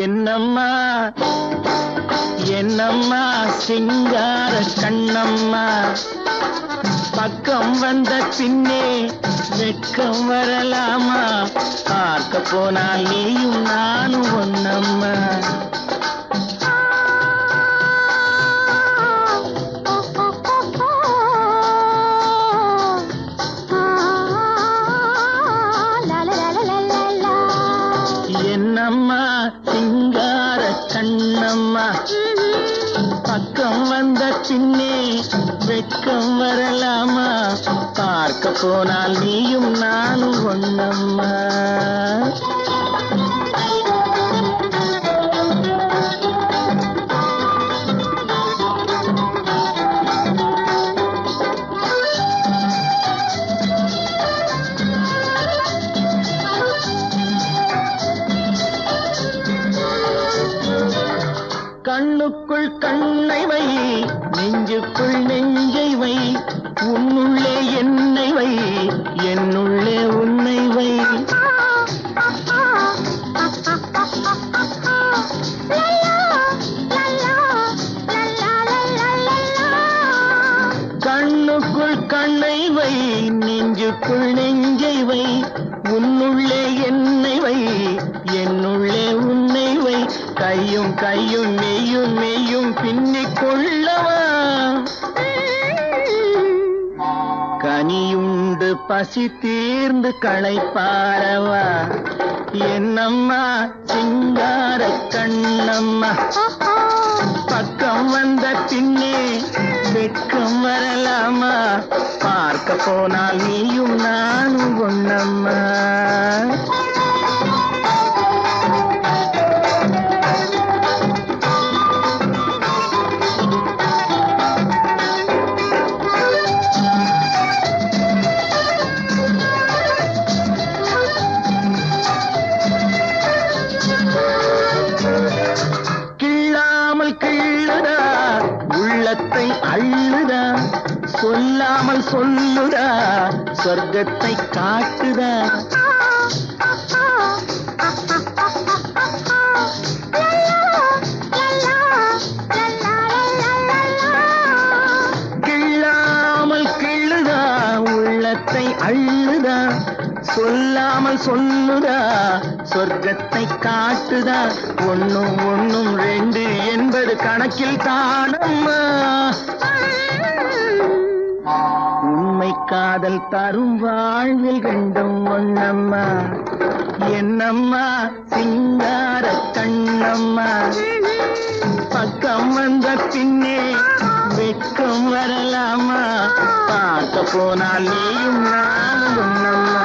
என்னம்மா என்னம்மா சிங்கார கண்ணம்மா, பக்கம் வந்த பின்னே வெட்கம் வரலாமா? பார்க்க போனால் நீயும் நானும் ஒன்னம்மா. என்னம்மா சிங்கார கண்ணம்மா, பக்கம் வந்த பின்னே வெட்கம் வரலாமா? பார்க்க போனால் நீயும் நானும் ஒன்னம்மா. கண்ணுக்குள் கண்ணை வை, நெஞ்சுக்குள் நெஞ்சை வை, உன்னுள்ளே என்னை வை, என்னுள்ளே உன்னை வை. கண்ணுக்குள் கண்ணை வை, நெஞ்சுக்குள் நெஞ்சை வை, உன்னுள்ளே என்னை வை, என்னுள்ளே உன்னை வை. கையும் கையும் மெய்யும் மெய்யும் பின்னிக் கொள்ளவா? கனியுண்டு பசி தீர்ந்து களைப்பாரவா? என்னம்மா சிங்கார கண்ணம்மா, பக்கம் வந்த பின்னே வெட்கம் வரலாமா? பார்க்க போனால் நீயும் நானும் ஒன்னம்மா. கிள்ளுதா உள்ளத்தை அள்ளுதா, சொல்லாமல் சொல்லுதா சொர்க்கத்தை காட்டுதா. கிள்ளாமல் கிள்ளுதா உள்ளத்தை அள்ளுதா, சொல்லாமல் சொல்லுதா சொர்க்கத்தை காட்டுதா. ஒன்னும் ஒன்னும் ரெண்டு என்பது கணக்கில் தானம்மா. உண்மை காதல் தரும் வாழ்வில் கண்டும் ஒன்னம்மா. என்னம்மா சிங்கார கண்ணம்மா, பக்கம் வந்த பின்னே வெட்கம் வரலாமா? பார்க்க போனால் நீயும் நானும் ஒன்னம்மா.